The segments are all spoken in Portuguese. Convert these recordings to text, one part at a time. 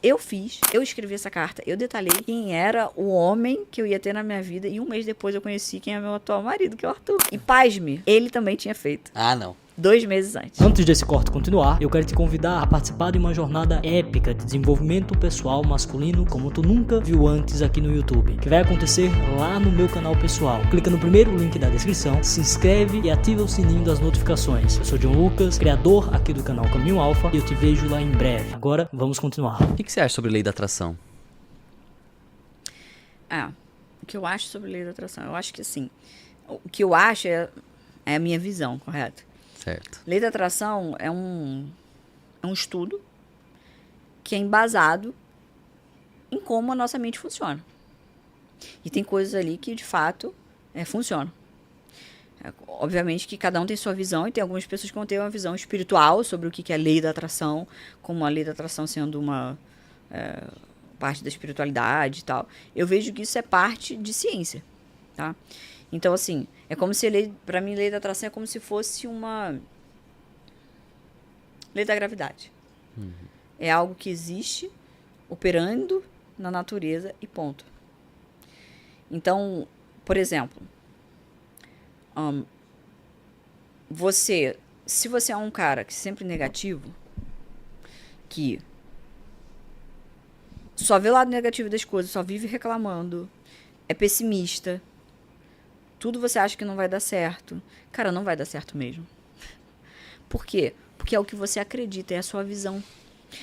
Eu escrevi essa carta, eu detalhei quem era o homem que eu ia ter na minha vida e um mês depois eu conheci quem é meu atual marido, que é o Arthur. E pasme, ele também tinha feito. Ah, não. 2 meses antes. Antes desse corte continuar, eu quero te convidar a participar de uma jornada épica de desenvolvimento pessoal masculino como tu nunca viu antes aqui no YouTube, que vai acontecer lá no meu canal pessoal. Clica no primeiro link da descrição, se inscreve e ativa o sininho das notificações. Eu sou John Lucas, criador aqui do canal Caminho Alpha, e eu te vejo lá em breve. Agora, vamos continuar. O que você acha sobre lei da atração? O que eu acho sobre lei da atração? Eu acho que assim, o que eu acho é a minha visão, correto? Certo. Lei da atração é um estudo que é embasado em como a nossa mente funciona. E tem coisas ali que, de fato, funcionam. Obviamente que cada um tem sua visão e tem algumas pessoas que vão ter uma visão espiritual sobre o que é a lei da atração, como a lei da atração sendo uma parte da espiritualidade e tal. Eu vejo que isso é parte de ciência, tá? Então, assim, é como se para mim, lei da atração é como se fosse uma lei da gravidade. Uhum. É algo que existe, operando na natureza e ponto. Então, por exemplo, se você é um cara que sempre negativo, que só vê o lado negativo das coisas, só vive reclamando, é pessimista, tudo você acha que não vai dar certo. Cara, não vai dar certo mesmo. Por quê? Porque é o que você acredita, é a sua visão.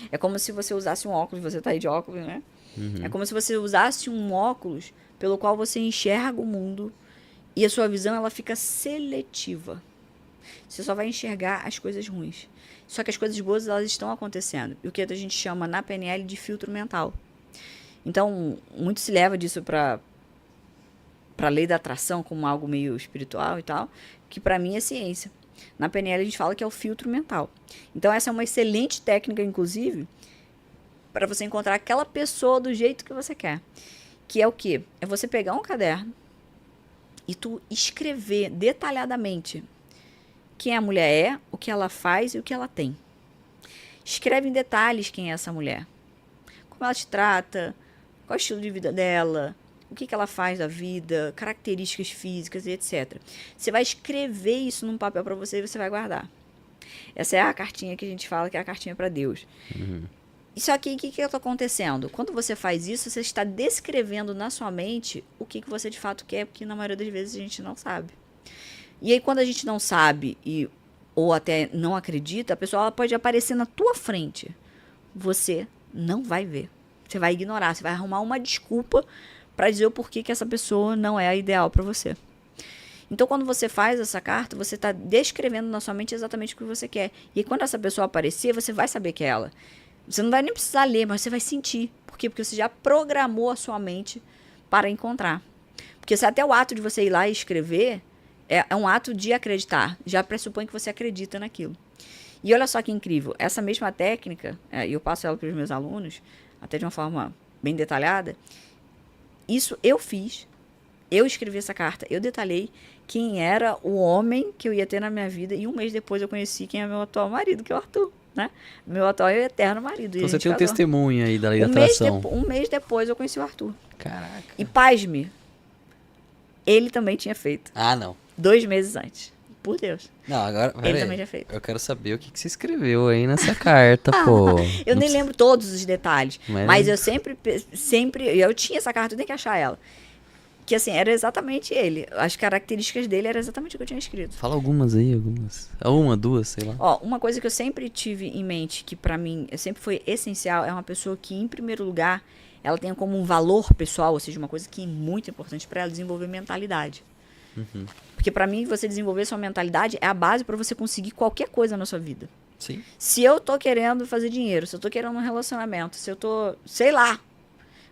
É como se você usasse um óculos, você tá aí de óculos, né? Uhum. É como se você usasse um óculos pelo qual você enxerga o mundo e a sua visão, ela fica seletiva. Você só vai enxergar as coisas ruins. Só que as coisas boas, elas estão acontecendo. E o que a gente chama na PNL de filtro mental. Então, muito se leva disso para a lei da atração como algo meio espiritual e tal, que para mim é ciência. Na PNL a gente fala que é o filtro mental. Então essa é uma excelente técnica, inclusive, para você encontrar aquela pessoa do jeito que você quer. Que é o quê? É você pegar um caderno e tu escrever detalhadamente quem a mulher é, o que ela faz e o que ela tem. Escreve em detalhes quem é essa mulher. Como ela te trata, qual é o estilo de vida dela, o que ela faz da vida, características físicas e etc. Você vai escrever isso num papel para você e você vai guardar. Essa é a cartinha que a gente fala que é a cartinha para Deus. Uhum. Isso aqui, o que está acontecendo? Quando você faz isso, você está descrevendo na sua mente o que você de fato quer, porque na maioria das vezes a gente não sabe. E aí quando a gente não sabe ou até não acredita, a pessoa ela pode aparecer na tua frente. Você não vai ver. Você vai ignorar, você vai arrumar uma desculpa para dizer o porquê que essa pessoa não é a ideal para você. Então, quando você faz essa carta, você está descrevendo na sua mente exatamente o que você quer. E quando essa pessoa aparecer, você vai saber que é ela. Você não vai nem precisar ler, mas você vai sentir. Por quê? Porque você já programou a sua mente para encontrar. Porque se até o ato de você ir lá e escrever é um ato de acreditar. Já pressupõe que você acredita naquilo. E olha só que incrível. Essa mesma técnica, e eu passo ela para os meus alunos, até de uma forma bem detalhada. Isso eu fiz, eu escrevi essa carta, eu detalhei quem era o homem que eu ia ter na minha vida e um mês depois eu conheci quem é meu atual marido, que é o Arthur, né? Meu atual e eterno marido. Então você tem um testemunho aí da lei da Um atração. mês depois eu conheci o Arthur. Caraca. E pasme, ele também tinha feito. Ah, não. 2 meses antes. Por Deus. Não, agora. Ele também tinha feito. Eu quero saber o que você escreveu aí nessa carta, pô. Eu nem lembro todos os detalhes. Mas eu sempre. Eu tinha essa carta, eu tenho que achar ela. Que assim, era exatamente ele. As características dele eram exatamente o que eu tinha escrito. Fala algumas aí, algumas. Uma, duas, sei lá. Ó, uma coisa que eu sempre tive em mente, que pra mim sempre foi essencial, é uma pessoa que, em primeiro lugar, ela tenha como um valor pessoal, ou seja, uma coisa que é muito importante pra ela, desenvolver mentalidade. Uhum. Porque pra mim, você desenvolver sua mentalidade é a base pra você conseguir qualquer coisa na sua vida. Sim. Se eu tô querendo fazer dinheiro, se eu tô querendo um relacionamento, se eu tô, sei lá,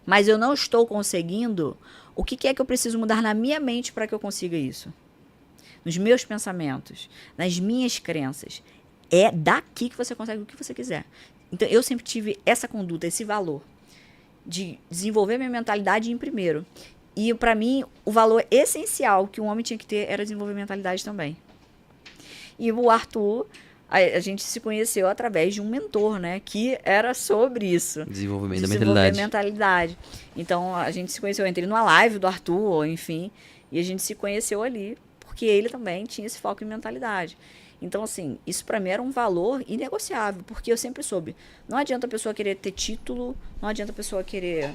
mas eu não estou conseguindo, o que é que eu preciso mudar na minha mente para que eu consiga isso? Nos meus pensamentos, nas minhas crenças. É daqui que você consegue o que você quiser. Então, eu sempre tive essa conduta, esse valor de desenvolver minha mentalidade em primeiro. E, para mim, o valor essencial que um homem tinha que ter era desenvolver mentalidade também. E o Arthur, a gente se conheceu através de um mentor, né? Que era sobre isso. Desenvolvimento da Desenvolver mentalidade. mentalidade. Então, a gente se conheceu, eu entrei numa live do Arthur, enfim, e a gente se conheceu ali, porque ele também tinha esse foco em mentalidade. Então, assim, isso pra mim era um valor inegociável, porque eu sempre soube, não adianta a pessoa querer ter título, não adianta a pessoa querer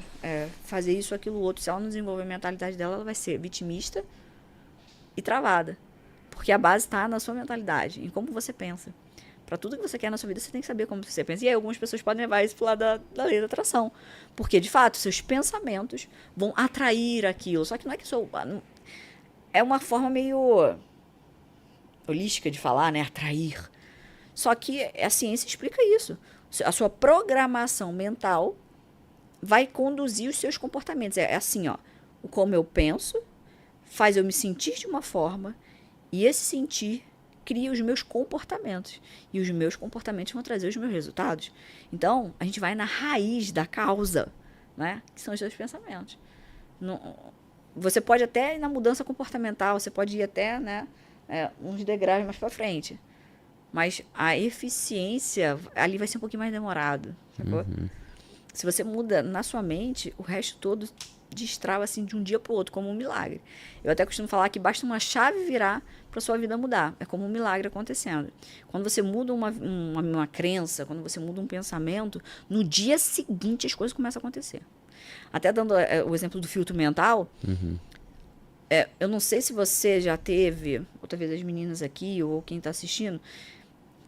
fazer isso, aquilo, outro, se ela não desenvolver a mentalidade dela, ela vai ser vitimista e travada. Porque a base está na sua mentalidade, em como você pensa. Para tudo que você quer na sua vida, você tem que saber como você pensa. E aí algumas pessoas podem levar isso pro lado da lei da atração. Porque, de fato, seus pensamentos vão atrair aquilo. Só que não é que isso é uma forma meio holística de falar, né? Atrair. Só que a ciência explica isso. A sua programação mental vai conduzir os seus comportamentos. É assim, ó. O como eu penso faz eu me sentir de uma forma e esse sentir cria os meus comportamentos. E os meus comportamentos vão trazer os meus resultados. Então, a gente vai na raiz da causa, né? Que são os seus pensamentos. Você pode até ir na mudança comportamental, você pode ir até, né, uns degraus mais para frente. Mas a eficiência ali vai ser um pouquinho mais demorado, sacou? Se você muda na sua mente, o resto todo destrava assim de um dia para o outro, como um milagre. Eu até costumo falar que basta uma chave virar para sua vida mudar. É como um milagre acontecendo. Quando você muda uma crença, quando você muda um pensamento, no dia seguinte as coisas começam a acontecer. Até dando o exemplo do filtro mental, eu não sei se você já teve, ou talvez as meninas aqui, ou quem está assistindo,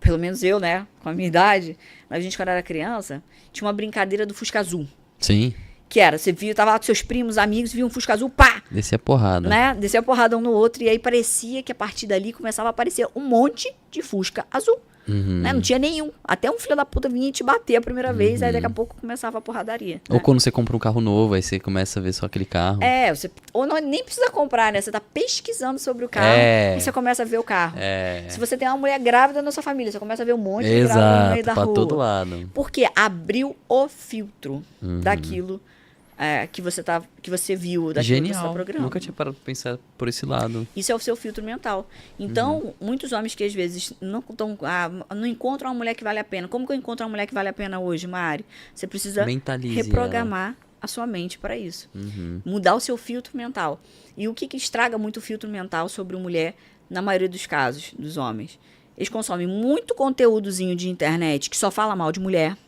pelo menos eu, né, com a minha idade, a gente quando era criança, tinha uma brincadeira do Fusca Azul. Sim. Que era, você via, tava lá com seus primos, amigos, via um Fusca Azul, pá! Descia a porrada. Né? Descia a porrada um no outro, e aí parecia que a partir dali começava a aparecer um monte de Fusca Azul. Né? Não tinha nenhum. Até um filho da puta vinha e te bater a primeira vez, aí daqui a pouco começava a porradaria. Ou né? quando você compra um carro novo, aí você começa a ver só aquele carro. Ou não, nem precisa comprar, né? Você tá pesquisando sobre o carro e você começa a ver o carro. Se você tem uma mulher grávida na sua família, você começa a ver um monte de grávida no meio da pra rua. todo lado. Porque abriu o filtro daquilo que você viu, daquilo que você Genial. tá programando. Nunca tinha parado pra pensar por esse lado. Isso é o seu filtro mental. Então, muitos homens que às vezes não encontram uma mulher que vale a pena. Como que eu encontro uma mulher que vale a pena hoje, Mari? Você precisa reprogramar a sua mente para isso. Mudar o seu filtro mental. E o que estraga muito o filtro mental sobre uma mulher, na maioria dos casos, dos homens? Eles consomem muito conteúdozinho de internet que só fala mal de mulher,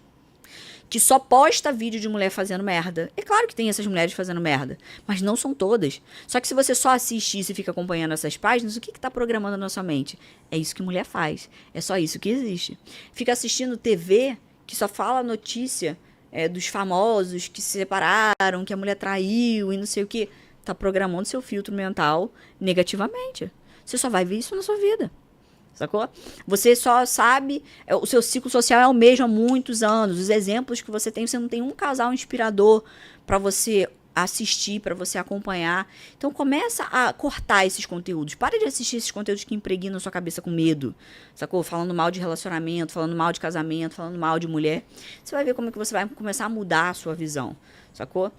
que só posta vídeo de mulher fazendo merda. É claro que tem essas mulheres fazendo merda, mas não são todas. Só que se você só assiste isso e fica acompanhando essas páginas, o que está programando na sua mente? É isso que mulher faz. É só isso que existe. Fica assistindo TV que só fala notícia dos famosos que se separaram, que a mulher traiu e não sei o que. Está programando seu filtro mental negativamente. Você só vai ver isso na sua vida. Sacou? Você só sabe, o seu ciclo social é o mesmo há muitos anos. Os exemplos que você não tem um casal inspirador para você assistir, para você acompanhar. Então começa a cortar esses conteúdos. Para de assistir esses conteúdos que impregnam a sua cabeça com medo. Sacou? Falando mal de relacionamento, falando mal de casamento, falando mal de mulher. Você vai ver como é que você vai começar a mudar a sua visão. Sacou?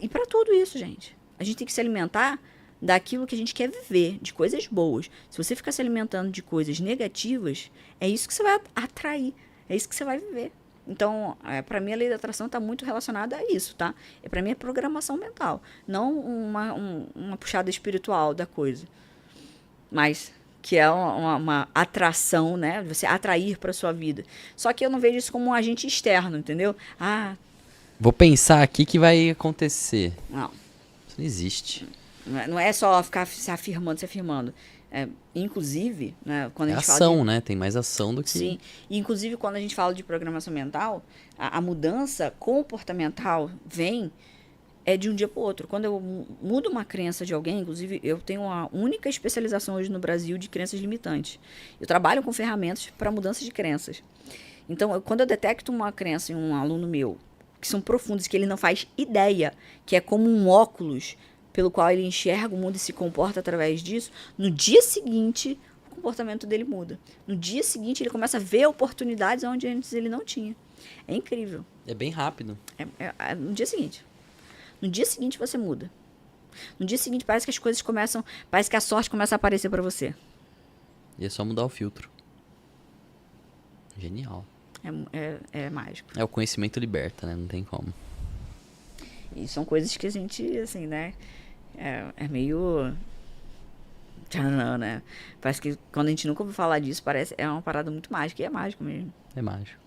E para tudo isso, gente, a gente tem que se alimentar daquilo que a gente quer viver, de coisas boas. Se você ficar se alimentando de coisas negativas, é isso que você vai atrair, é isso que você vai viver. Então, para mim, a lei da atração está muito relacionada a isso, tá? Para mim, é programação mental, não uma puxada espiritual da coisa. Mas que é uma atração, né? Você atrair para sua vida. Só que eu não vejo isso como um agente externo, entendeu? Vou pensar aqui que vai acontecer. Não. Isso não existe. Não é só ficar se afirmando. Inclusive, né, quando a gente ação, fala né? Tem mais ação do que... Sim. E, inclusive, quando a gente fala de programação mental, a mudança comportamental vem de um dia para o outro. Quando eu mudo uma crença de alguém, inclusive, eu tenho uma única especialização hoje no Brasil de crenças limitantes. Eu trabalho com ferramentas para mudança de crenças. Então, quando eu detecto uma crença em um aluno meu, que são profundas, que ele não faz ideia, que é como um óculos pelo qual ele enxerga o mundo e se comporta através disso, no dia seguinte, o comportamento dele muda. No dia seguinte, ele começa a ver oportunidades onde antes ele não tinha. É incrível. É bem rápido. No dia seguinte. No dia seguinte, você muda. No dia seguinte, parece que as coisas começam... Parece que a sorte começa a aparecer para você. E é só mudar o filtro. Genial. É mágico. O conhecimento liberta, né? Não tem como. E são coisas que a gente, assim, né? É meio... Tcharam, né? Parece que quando a gente nunca ouviu falar disso, parece é uma parada muito mágica. E é mágico mesmo. É mágico.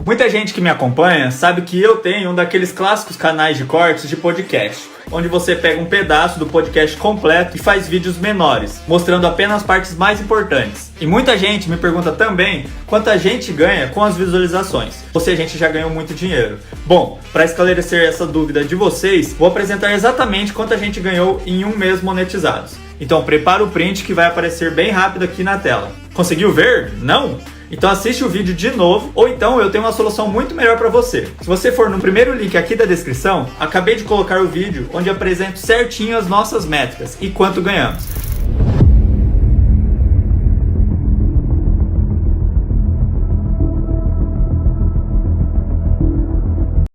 Muita gente que me acompanha sabe que eu tenho um daqueles clássicos canais de cortes de podcast, onde você pega um pedaço do podcast completo e faz vídeos menores, mostrando apenas as partes mais importantes. E muita gente me pergunta também quanto a gente ganha com as visualizações, ou se a gente já ganhou muito dinheiro. Bom, para esclarecer essa dúvida de vocês, vou apresentar exatamente quanto a gente ganhou em um mês monetizados. Então prepara o print que vai aparecer bem rápido aqui na tela. Conseguiu ver? Não? Então assiste o vídeo de novo, ou então eu tenho uma solução muito melhor para você. Se você for no primeiro link aqui da descrição, acabei de colocar o vídeo onde apresento certinho as nossas métricas e quanto ganhamos.